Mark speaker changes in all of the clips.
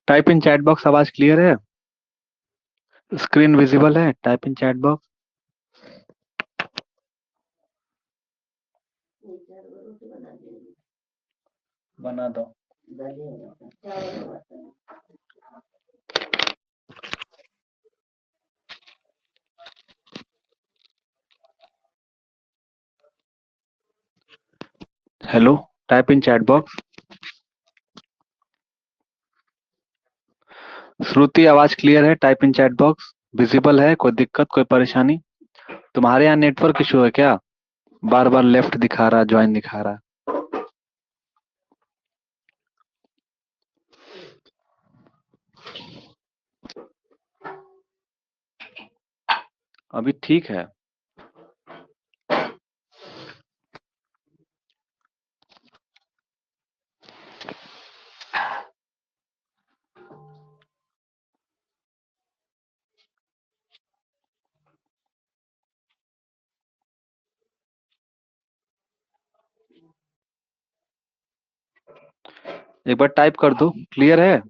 Speaker 1: Type in chat box. आवाज clear है? Screen visible है? Type in chat box. बना दो। Hello, type in chat box. Shruti, आवाज क्लियर है? Type in chat box. Visible है? कोई दिक्कत, कोई परेशानी? तुम्हारे यहाँ नेटवर्क इशू है क्या? बार बार लेफ्ट दिखा रहा, ज्वाइन दिखा रहा। अभी ठीक है? एक बार टाइप कर दो। क्लियर है?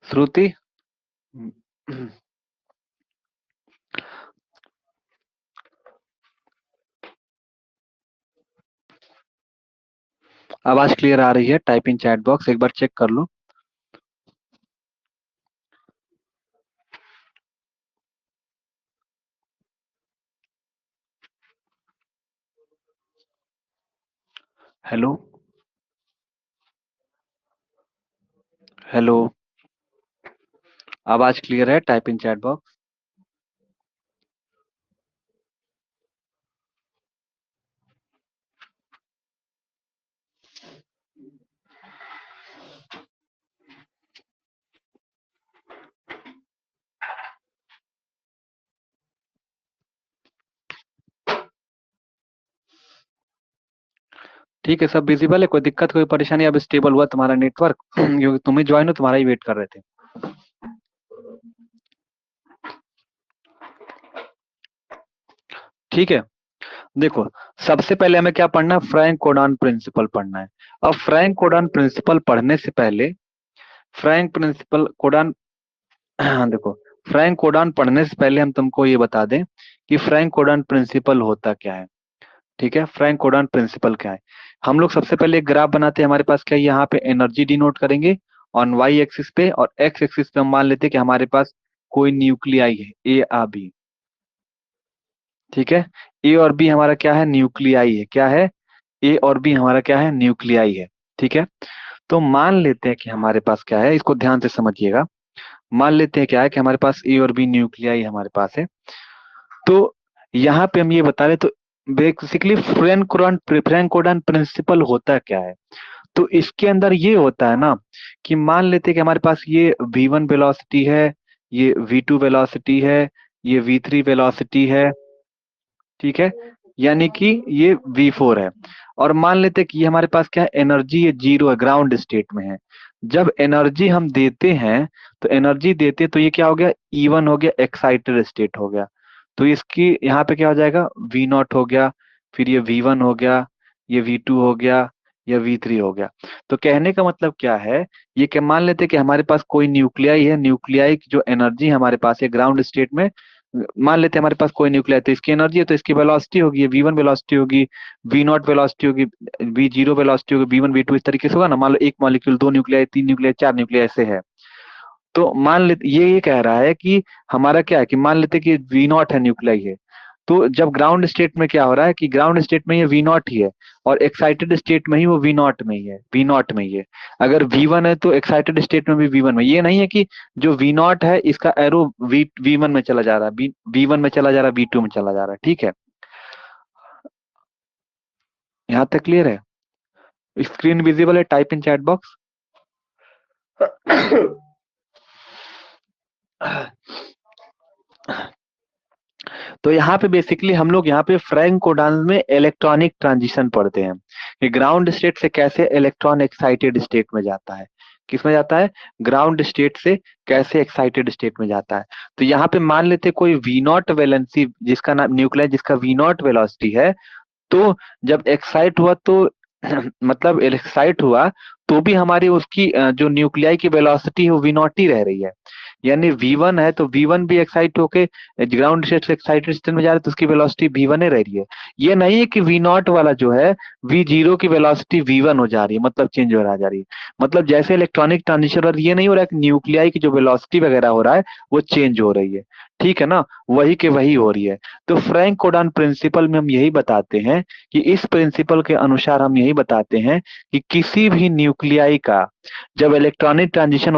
Speaker 1: श्रुति, आवाज क्लियर आ रही है? टाइप इन चैट बॉक्स, एक बार चेक कर लो। हेलो, हेलो, आवाज क्लियर है? Type in chat box. ठीक है, सब विजिबल है? कोई दिक्कत, कोई परेशानी? अब स्टेबल हुआ तुम्हारा नेटवर्क? क्योंकि तुम ही ज्वाइन हो, तुम्हारा ही वेट कर रहे थे। ठीक है, देखो, सबसे पहले हमें क्या पढ़ना है? फ्रैंक कोडान प्रिंसिपल पढ़ना है। अब फ्रैंक कोडान प्रिंसिपल पढ़ने से पहले फ्रैंक प्रिंसिपल कोडान देखो, फ्रैंक कोडान पढ़ने से पहले हम तुमको ये बता दें कि फ्रैंक कोडान प्रिंसिपल होता क्या है। ठीक है, फ्रैंक कोडान प्रिंसिपल क्या है? हम लोग सबसे पहले एक ग्राफ बनाते हैं। हमारे पास क्या है? यहाँ पे एनर्जी डिनोट करेंगे ऑन वाई एक्सिस पे, और एक्स एक्सिस पे हम मान लेते हैं कि हमारे पास कोई न्यूक्लियाई है, ए आ बी। ठीक है, ए और बी हमारा क्या है? न्यूक्लियाई है। क्या है? ए और बी हमारा क्या है? न्यूक्लियाई है। ठीक है, तो मान लेते हैं कि हमारे पास क्या है, इसको ध्यान से समझिएगा। मान लेते हैं क्या है कि हमारे पास ए और बी न्यूक्लियाई हमारे पास है। तो यहाँ पे हम ये बता रहे, तो बेसिकली फ्रैंक कोडान प्रिंसिपल होता क्या है? तो इसके अंदर ये होता है ना, कि मान लेते हैं कि हमारे पास ये v1 वेलोसिटी है, ये v2 वेलोसिटी है, ये v3 वेलोसिटी है। ठीक है, यानी कि ये v4 है। और मान लेते हैं कि ये हमारे पास क्या है? एनर्जी ये जीरो है, ग्राउंड स्टेट में है। जब एनर्जी हम देते हैं, तो एनर्जी देते हैं तो ये क्या हो गया? E1 हो गया, एक्साइटेड स्टेट हो गया। तो इसकी यहाँ पे क्या हो जाएगा? V0 हो गया, फिर ये v1 हो गया, ये v2 हो गया, या v3 हो गया। तो कहने का मतलब क्या है? ये कि मान लेते हैं कि हमारे पास कोई न्यूक्लियाई है, न्यूक्लियाई की जो एनर्जी हमारे पास है ग्राउंड स्टेट में, मान लेते हैं हमारे पास कोई न्यूक्लियाई, तो इसकी एनर्जी है, तो इसकी वेलोसिटी होगी, v1 वेलोसिटी होगी, v0 वेलोसिटी होगी, v0 वेलोसिटी होगी, v1 v2 इस तरीके से होगा ना। मान लो एक मॉलिक्यूल, दो न्यूक्लियाई, तीन न्यूक्लियाई, चार न्यूक्लियाई ऐसे है। तो मान लेते ये कह रहा है कि हमारा क्या है, कि मान लेते कि v0 है, न्यूक्लियाई है। तो जब ग्राउंड स्टेट में क्या हो रहा है, कि ग्राउंड स्टेट में ये v0 ही है, और एक्साइटेड स्टेट में ही वो v0 में ही है, v0 में ही है। अगर v1 है तो एक्साइटेड स्टेट में भी v1 में। ये नहीं है कि जो v0 है इसका एरो v1 में चला जा रहा है, v1 में चला जा रहा है, v2 में चला जा रहा है। ठीक है, यहाँ तक क्लियर है? स्क्रीन विजिबल है? Type in chat box. तो यहाँ पे बेसिकली हम लोग यहाँ पे फ्रैंक कोडान में इलेक्ट्रॉनिक ट्रांजिशन पढ़ते हैं, कि ग्राउंड स्टेट से कैसे इलेक्ट्रॉन एक्साइटेड स्टेट में जाता है। किस में जाता है? ग्राउंड स्टेट से कैसे एक्साइटेड स्टेट में जाता है। तो यहाँ पे मान लेते कोई वी नॉट वैलेंसी, जिसका नाम न्यूक्लियस, जिसका वी नॉट वेलोसिटी है, तो जब एक्साइट हुआ तो मतलब एक्साइट हुआ तो भी हमारी उसकी जो न्यूक्लियाई की वेलोसिटी है वो वी नॉट ही रह रही है। यानी V1 है तो V1 भी एक्साइट होके ग्राउंड स्टेट से एक्साइटेड स्टेट में जा रहा है तो उसकी वेलोसिटी V1 ही रह रही है। ये नहीं है कि V0 वाला जो है V0 की वेलोसिटी V1 हो जा रही है, मतलब चेंज हो रहा जा रही है। मतलब जैसे इलेक्ट्रॉनिक ट्रांजिशन और ये नहीं हो रहा है कि न्यूक्लियाई की जो वेलोसिटी वगैरह हो रहा है वो चेंज हो रही है। ठीक है ना, वही के वही हो रही है। तो फ्रैंक कोडान प्रिंसिपल में हम यही बताते हैं कि इस प्रिंसिपल के अनुसार हम यही बताते हैं कि किसी भी न्यूक्लियाई का जब इलेक्ट्रॉनिक ट्रांजिशन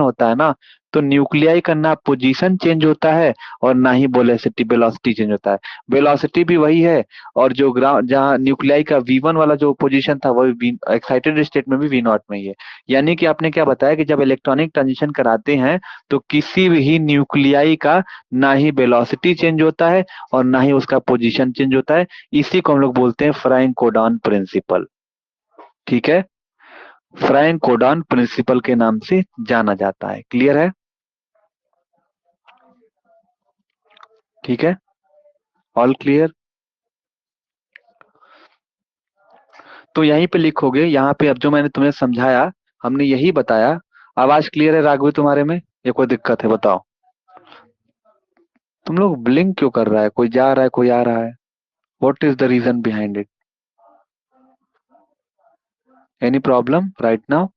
Speaker 1: होता है ना तो न्यूक्लियाई का ना पोजीशन चेंज होता है और ना ही वेलोसिटी वेलोसिटी चेंज होता है। वेलोसिटी भी वही है और जो ग्राउंड जहाँ न्यूक्लियाई का V1 वाला जो पोजीशन था वो एक्साइटेड स्टेट में भी V0 में ही है। यानी कि आपने क्या बताया कि जब इलेक्ट्रॉनिक ट्रांजिशन कराते हैं तो किसी भी न्यूक्लियाई का ना ही वेलोसिटी चेंज होता है और ना ही उसका पोजीशन चेंज होता है। इसी को हम लोग बोलते हैं फ्रैंक कोडान प्रिंसिपल। ठीक है, फ्रैंक कोडान प्रिंसिपल के नाम से जाना जाता है। क्लियर है? ठीक है, ऑल क्लियर। तो यहीं पे लिखोगे, यहाँ पे अब जो मैंने तुम्हें समझाया हमने यही बताया। आवाज क्लियर है राघवी तुम्हारे में या कोई दिक्कत है बताओ? तुम लोग ब्लिंक क्यों कर रहा है? कोई जा रहा है कोई आ रहा है? What is the reason behind it? Any problem right now?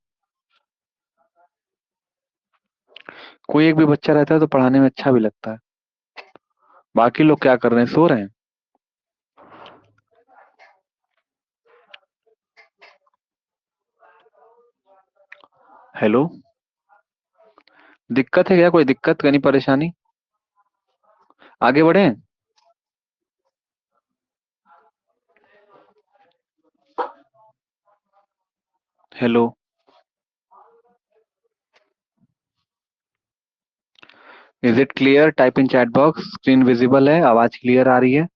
Speaker 1: कोई एक भी बच्चा रहता है तो पढ़ाने में अच्छा भी लगता है। बाकी लोग क्या कर रहे हैं, सो रहे हैं? हेलो, दिक्कत है क्या? कोई दिक्कत यानी परेशानी? आगे बढ़े? Hello, is it clear? Type in chat box, screen visible है, आवाज क्लियर आ रही है?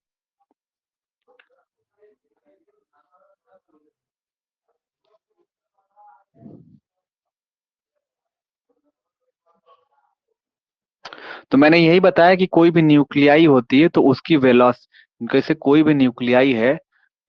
Speaker 1: तो मैंने यही बताया कि कोई भी न्यूक्लियाई होती है तो उसकी वेलोस जैसे कोई भी न्यूक्लियाई है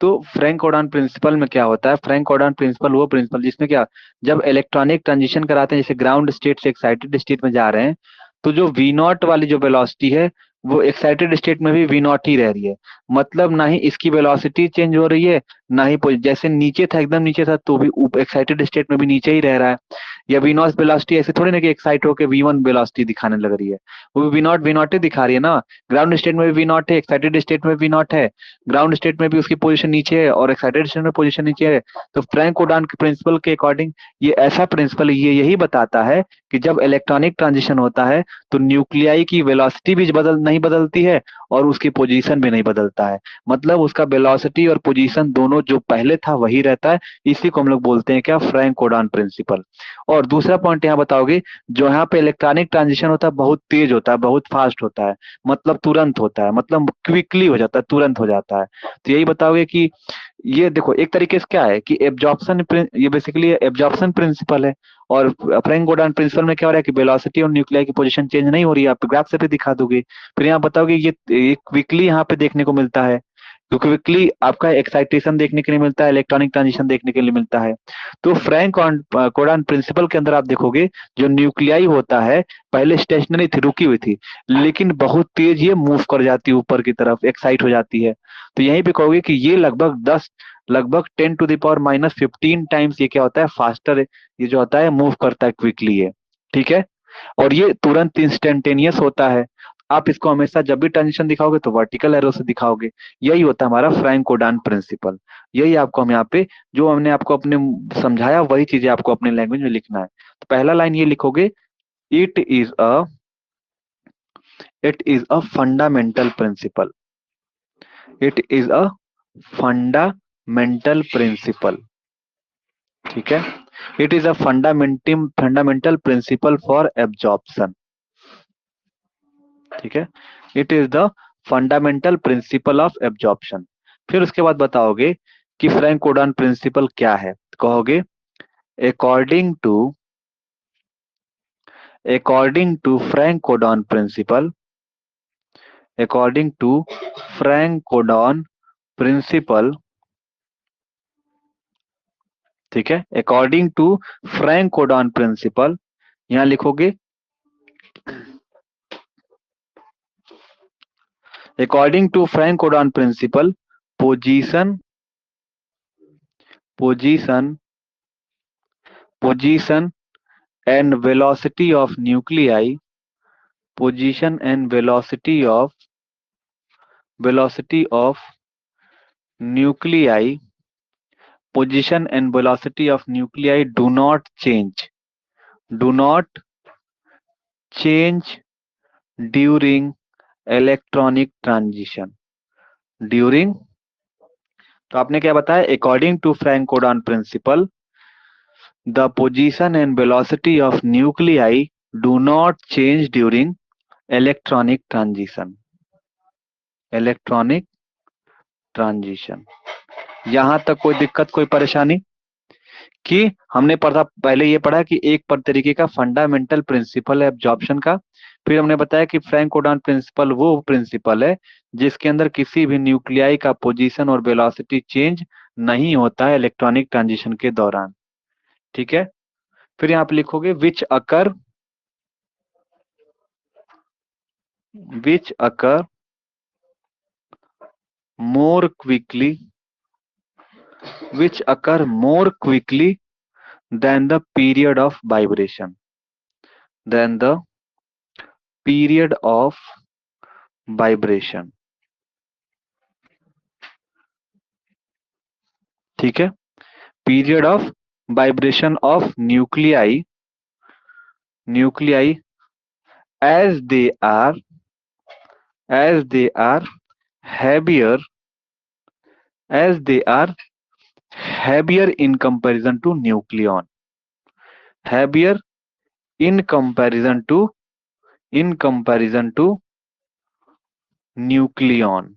Speaker 1: तो फ्रैंक कोडान प्रिंसिपल में क्या होता है? फ्रैंक कोडान प्रिंसिपल वो प्रिंसिपल जिसमें क्या, जब इलेक्ट्रॉनिक ट्रांजिशन कराते हैं जैसे ग्राउंड स्टेट से एक्साइटेड स्टेट में जा रहे हैं तो जो वी नॉट वाली जो वेलोसिटी है वो एक्साइटेड स्टेट में भी वी नॉट ही रह रही है। मतलब ना ही इसकी वेलोसिटी चेंज हो रही है ना ही जैसे नीचे था एकदम नीचे था तो भी एक्साइटेड स्टेट में भी नीचे ही रह रहा है। या वी नॉट वेलोसिटी ऐसे थोड़ी ना कि एक्साइट होकर V1 वेलोसिटी दिखाने लग रही है। वो वी नॉट ही दिखा रही है ना। ग्राउंड स्टेट में भी वी नॉट है, एक्साइटेड स्टेट में वी नॉट है, ग्राउंड स्टेट में भी उसकी पोजीशन नीचे है और एक्साइटेड स्टेट में पोजीशन नीचे है। तो फ्रैंक कोडान के प्रिंसिपल के अकॉर्डिंग ये ऐसा प्रिंसिपल ये यही बताता है कि जब इलेक्ट्रॉनिक ट्रांजिशन होता है तो न्यूक्लियाई की वेलोसिटी भी नहीं बदलती है और उसकी पोजीशन भी नहीं बदलता है। मतलब उसका वेलोसिटी और पोजीशन दोनों जो पहले था वही रहता है। इसी को हम लोग बोलते हैं क्या, फ्रैंक कोडान प्रिंसिपल। और दूसरा पॉइंट यहाँ बताओगे, जो यहाँ पे इलेक्ट्रॉनिक ट्रांजिशन होता है बहुत तेज होता है, बहुत फास्ट होता है, मतलब तुरंत होता है, मतलब क्विकली हो जाता है, तुरंत हो जाता है। तो यही बताओगे कि ये देखो एक तरीके से क्या है कि एब्जॉर्प्शन, ये बेसिकली एब्जॉर्प्शन प्रिंसिपल है। और फ्रैंक कोडान प्रिंसिपल में क्या हो रहा है कि वेलोसिटी और न्यूक्लियाई की पोजीशन चेंज नहीं हो रही है, आप ग्राफ से भी दिखा दोगे। फिर यहाँ बताओगे ये क्विकली यहाँ पे देखने को मिलता है, तो क्विकली आपका एक्साइटेशन देखने के लिए मिलता है, इलेक्ट्रॉनिक ट्रांजिशन देखने के लिए मिलता है। तो फ्रैंक कोडान प्रिंसिपल के अंदर आप देखोगे जो न्यूक्लियाई होता है पहले स्टेशनरी थी, रुकी हुई थी, लेकिन बहुत तेज ये मूव कर जाती है ऊपर की तरफ, एक्साइट हो जाती है। तो यहीं पे कहोगे कि ये लगभग 10⁻⁻15 टाइम्स ये क्या होता है, फास्टर ये जो होता है मूव करता है क्विकली है। ठीक है, और ये तुरंत इंस्टेंटेनियस होता है। आप इसको हमेशा जब भी ट्रांजिशन दिखाओगे तो वर्टिकल एरो से दिखाओगे। यही होता है हमारा फ्रैंक कोडान प्रिंसिपल। यही आपको हम यहाँ पे जो हमने आपको अपने समझाया वही चीजें आपको अपने लैंग्वेज में लिखना है। तो पहला लाइन ये लिखोगे, it is a it is a fundamental principle. It is a fundamental principle. ठीक है, it is a fundamental principle for absorption. ठीक है, it is the fundamental principle of absorption. फिर उसके बाद बताओगे कि फ्रैंक कोडान प्रिंसिपल क्या है, कहोगे according to Franck Condon principle, according to Franck Condon principle, ठीक है, according to Franck Condon principle, यहां लिखोगे according to Franck Condon principle, position position position and velocity of nuclei, position and velocity of nuclei, position and velocity of nuclei do not change during electronic transition, during, तो आपने क्या बताया, according to Franck Condon principle the position and velocity of nuclei do not change during electronic transition, electronic transition. यहां तक कोई दिक्कत, कोई परेशानी? कि हमने पढ़ा, पहले ये पढ़ा कि एक पर तरीके का फंडामेंटल प्रिंसिपल है एब्जॉर्प्शन का। फिर हमने बताया कि फ्रैंक कोडॉन प्रिंसिपल वो प्रिंसिपल है जिसके अंदर किसी भी न्यूक्लियाई का पोजीशन और वेलोसिटी चेंज नहीं होता है इलेक्ट्रॉनिक ट्रांजिशन के दौरान, ठीक है। फिर यहाँ पे लिखोगे which occur more quickly than the period of vibration, than the period of vibration, ठीक है। period of vibration of nuclei as they are heavier in comparison to nucleon, heavier in comparison to nucleon।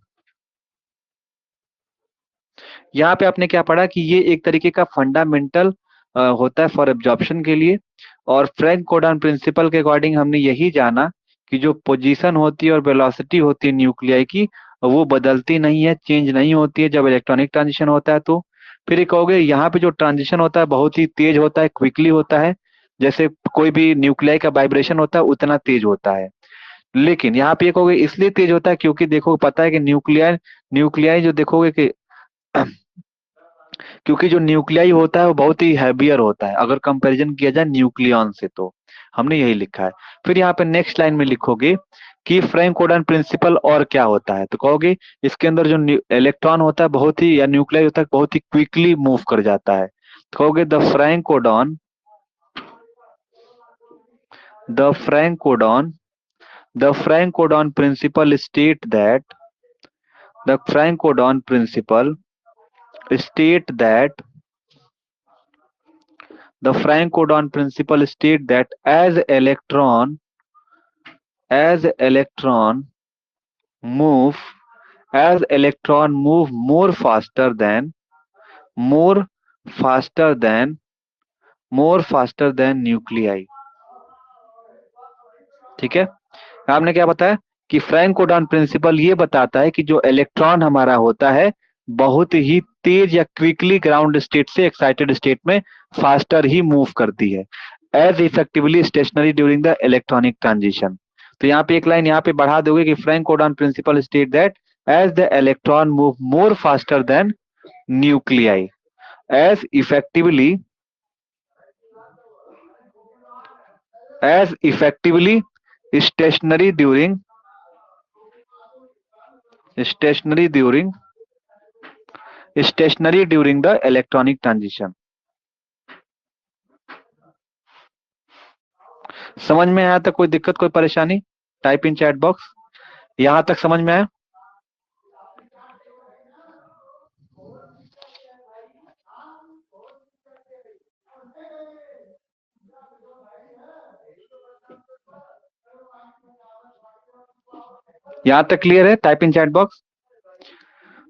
Speaker 1: यहाँ पे आपने क्या पढ़ा कि ये एक तरीके का फंडामेंटल होता है फॉर एब्जॉर्प्शन के लिए, और फ्रैंक कोडॉन प्रिंसिपल के अकॉर्डिंग हमने यही जाना कि जो पोजीशन होती है और वेलोसिटी होती है न्यूक्लियाई की, वो बदलती नहीं है, चेंज नहीं होती है जब इलेक्ट्रॉनिक ट्रांजिशन होता है। तो फिर कहोगे यहाँ पे जो ट्रांजिशन होता है बहुत ही तेज होता है, क्विकली होता है, जैसे कोई भी न्यूक्लियाई का वाइब्रेशन होता है उतना तेज होता है। लेकिन यहाँ पे कहोगे इसलिए तेज होता है क्योंकि देखो पता है कि न्यूक्लियाई जो देखोगे कि क्योंकि जो न्यूक्लियाई होता है वो बहुत ही हैवियर होता है अगर कंपैरिजन किया जाए न्यूक्लियन से, तो हमने यही लिखा है। फिर यहाँ पे नेक्स्ट लाइन में लिखोगे कि फ्रैंक कोडॉन प्रिंसिपल और क्या होता है, तो कहोगे इसके अंदर जो इलेक्ट्रॉन होता है बहुत ही, या न्यूक्लियाई होता है बहुत ही क्विकली मूव कर जाता है। तो कहोगे the Franck Condon principle state that the Frank Codon principle state that as electron move more faster than nuclei, ठीक है। आपने क्या बताया कि फ्रैंक कोडॉन प्रिंसिपल ये बताता है कि जो इलेक्ट्रॉन हमारा होता है बहुत ही तेज या क्विकली ग्राउंड स्टेट से एक्साइटेड स्टेट में फास्टर ही मूव करती है, as effectively stationary during the electronic transition. तो यहाँ पे एक लाइन यहाँ पे बढ़ा दोगे कि Franck Condon principle state that as the electron move more faster than nuclei, as effectively stationary during the electronic transition। समझ में आया? तक कोई दिक्कत, कोई परेशानी? Type in chat box. यहां तक समझ में आया? यहां तक क्लियर है? Type in chat box.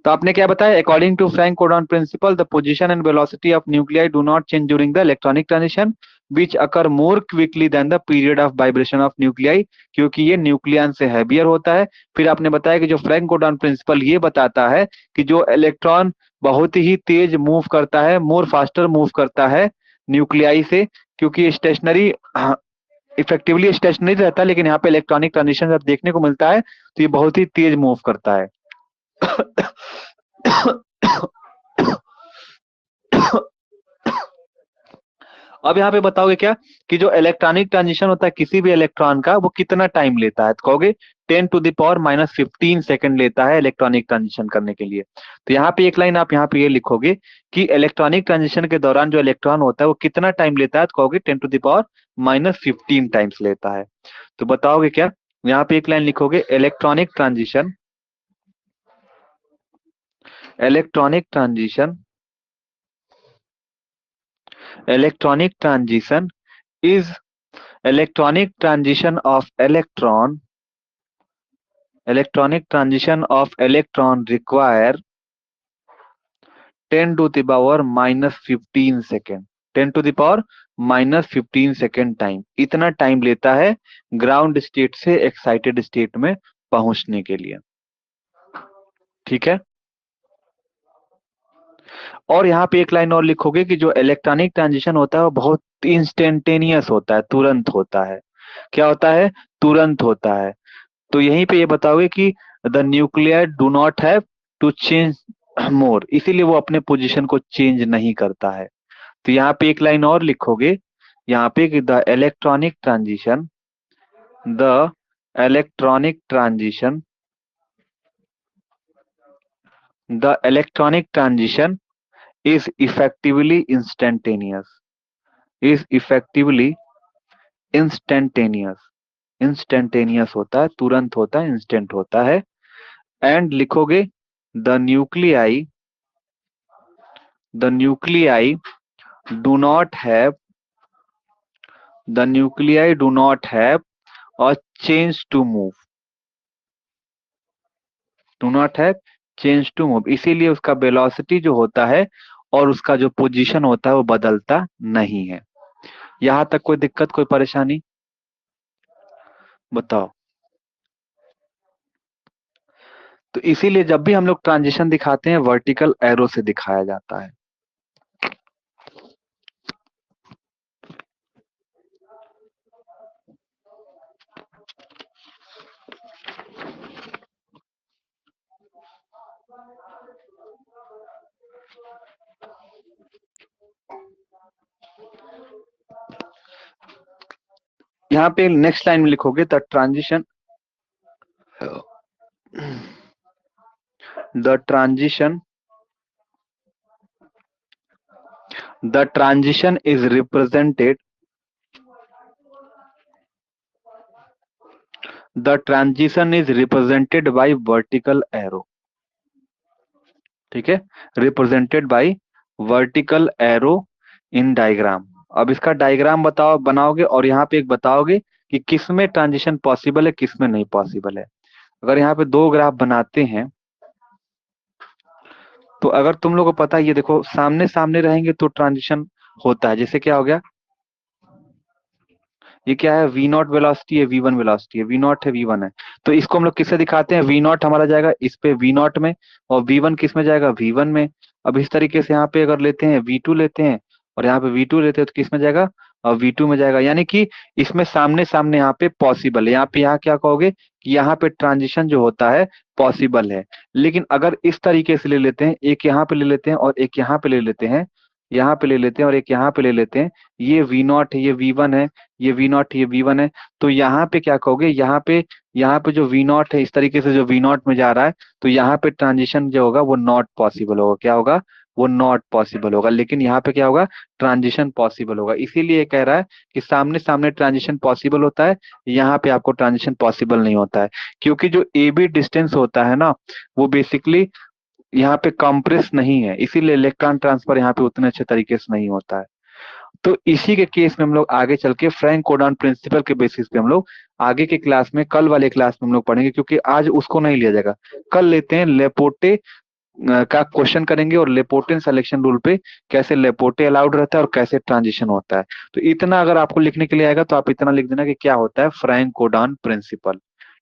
Speaker 1: तो आपने क्या बताया, according to Franck Condon principle the position and velocity of nuclei do not change during the electronic transition. Which occur more quickly than the period of vibration of nuclei, क्योंकि ये nucleon से heavier होता है। फिर आपने बताया कि जो फ्रैंक कोडॉन प्रिंसिपल ये बताता है कि जो इलेक्ट्रॉन बहुत ही तेज मूव करता है, मोर फास्टर मूव करता है न्यूक्लियाई से, क्योंकि स्टेशनरी इफेक्टिवली स्टेशनरी रहता है, लेकिन यहाँ पे इलेक्ट्रॉनिक ट्रांजिशन जब देखने को मिलता है तो ये बहुत ही तेज मूव करता है। अब यहाँ पे बताओगे क्या कि जो इलेक्ट्रॉनिक ट्रांजिशन होता है किसी भी इलेक्ट्रॉन का, वो कितना टाइम लेता है, तो कहोगे 10⁻⁻15 सेकंड लेता है इलेक्ट्रॉनिक ट्रांजिशन करने के लिए। तो यहाँ पे एक लाइन आप यहाँ पे ये लिखोगे कि इलेक्ट्रॉनिक ट्रांजिशन के दौरान जो इलेक्ट्रॉन होता है वो कितना टाइम लेता है, तो कहोगे 10⁻⁻15 टाइम्स लेता है। तो बताओगे क्या, यहाँ पे एक लाइन लिखोगे electronic transition, electronic transition, electronic transition is electronic transition of electron, electronic transition of electron require 10⁻⁻15 second, 10⁻⁻15 second time, इतना टाइम लेता है ग्राउंड स्टेट से एक्साइटेड स्टेट में पहुंचने के लिए। ठीक है, और यहाँ पे एक लाइन और लिखोगे कि जो इलेक्ट्रॉनिक ट्रांजिशन होता है वो बहुत इंस्टेंटेनियस होता है, तुरंत होता है। क्या होता है, तुरंत होता है। तो यहीं पे ये बताओगे कि the nuclear do not have to change more, इसीलिए वो अपने पोजीशन को चेंज नहीं करता है। तो यहाँ पे एक लाइन और लिखोगे यहाँ पे कि the electronic transition, the electronic transition, the electronic transition is effectively instantaneous, is effectively instantaneous, instantaneous होता है, तुरंत होता है, इंस्टेंट होता है। एंड लिखोगे the nuclei, the nuclei do not have, the nuclei do not have a change to move, do not have change to move, इसीलिए उसका वेलोसिटी जो होता है और उसका जो पोजीशन होता है वो बदलता नहीं है। यहां तक कोई दिक्कत, कोई परेशानी बताओ। तो इसीलिए जब भी हम लोग ट्रांजिशन दिखाते हैं वर्टिकल एरो से दिखाया जाता है। यहाँ पे नेक्स्ट लाइन में लिखोगे the transition, the transition, the transition is represented, the transition is represented by vertical arrow. ठीक है, represented by vertical arrow in diagram. अब इसका डायग्राम बताओ, बनाओगे और यहाँ पे एक बताओगे कि किस में ट्रांजिशन पॉसिबल है, किस में नहीं पॉसिबल है। अगर यहाँ पे दो ग्राफ बनाते हैं तो अगर तुम लोग को पता है, ये देखो सामने सामने रहेंगे तो ट्रांजिशन होता है। जैसे क्या हो गया, ये क्या है, v नॉट वेलोसिटी है, v1 वेलोसिटी है, v नॉट है, v1 है। तो इसको हम लोग किससे दिखाते हैं, v नॉट हमारा जाएगा इस पे v नॉट में, और v1 किस में जाएगा, v1 में। अब इस तरीके से यहाँ पे अगर लेते हैं v2 लेते हैं और यहाँ पे v2 लेते हैं तो किस में जाएगा, और v2 में जाएगा। यानी कि इसमें सामने सामने यहाँ पे पॉसिबल है। यहाँ पे यहाँ क्या कहोगे कि यहाँ पे ट्रांजिशन जो होता है पॉसिबल है। लेकिन अगर इस तरीके से ले लेते हैं, एक यहाँ पे ले लेते हैं और एक यहाँ पे ले लेते हैं, यहाँ पे ले लेते हैं और एक यहाँ पे ले लेते हैं, ये v नॉट है, ये v1 है, ये v नॉट, ये v1 है। तो यहाँ पे क्या कहोगे, यहाँ पे जो v नॉट है इस तरीके से जो v नॉट में जा रहा है, तो यहाँ पे ट्रांजिशन जो होगा वो नॉट पॉसिबल होगा। क्या होगा, वो नॉट पॉसिबल होगा। लेकिन यहाँ पे क्या होगा, ट्रांजिशन पॉसिबल होगा। इसीलिए कह रहा है कि सामने सामने ट्रांजिशन पॉसिबल होता है, यहाँ पे आपको ट्रांजिशन पॉसिबल नहीं होता है। क्योंकि जो ए बी डिस्टेंस होता है ना, वो बेसिकली यहाँ पे कंप्रेस नहीं है, इसीलिए इलेक्ट्रॉन ट्रांसफर यहाँ पे उतने अच्छे तरीके से नहीं होता है। तो इसी के केस में हम लोग आगे चल के फ्रैंक कोडॉन प्रिंसिपल के बेसिस पे हम लोग आगे के क्लास में, कल वाले क्लास में हम लोग पढ़ेंगे, क्योंकि आज उसको नहीं लिया जाएगा, कल लेते हैं लेपोटे का क्वेश्चन करेंगे और लेपोर्टियन सिलेक्शन रूल पे कैसे लेपोर्टे अलाउड रहता है और कैसे ट्रांजिशन होता है। तो इतना अगर आपको लिखने के लिए आएगा तो आप इतना लिख देना कि क्या होता है फ्रैंक कोडान प्रिंसिपल।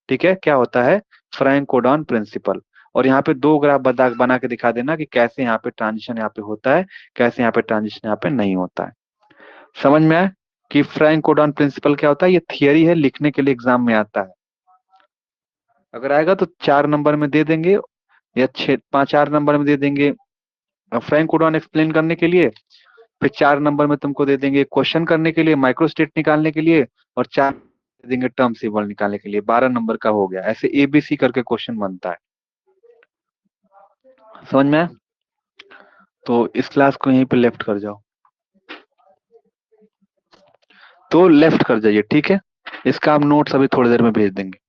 Speaker 1: ठीक है, क्या होता है फ्रैंक कोडान प्रिंसिपल। और यहाँ पे दो ग्राफ बना के दिखा देना कि कैसे यहाँ पे ट्रांजिशन यहाँ पे होता है, कैसे यहाँ पे ट्रांजिशन यहाँ पे नहीं होता है। समझ में आया कि फ्रैंक कोडान प्रिंसिपल क्या होता है? ये थियरी है, लिखने के लिए एग्जाम में आता है। अगर आएगा तो 4 नंबर में दे देंगे या 4 नंबर में दे देंगे फ्रैंक कोडॉन एक्सप्लेन करने के लिए। फिर 4 नंबर में तुमको दे देंगे क्वेश्चन करने के लिए, माइक्रोस्टेट निकालने के लिए। और 4 दे देंगे टर्म सिंबल निकालने के लिए। 12 नंबर का हो गया। ऐसे एबीसी करके क्वेश्चन बनता है। समझ में आया? तो इस क्लास को यहीं पे लेफ्ट कर जाओ। तो लेफ्ट कर जाइए, ठीक है। इसका हम नोट्स अभी थोड़ी देर में भेज देंगे।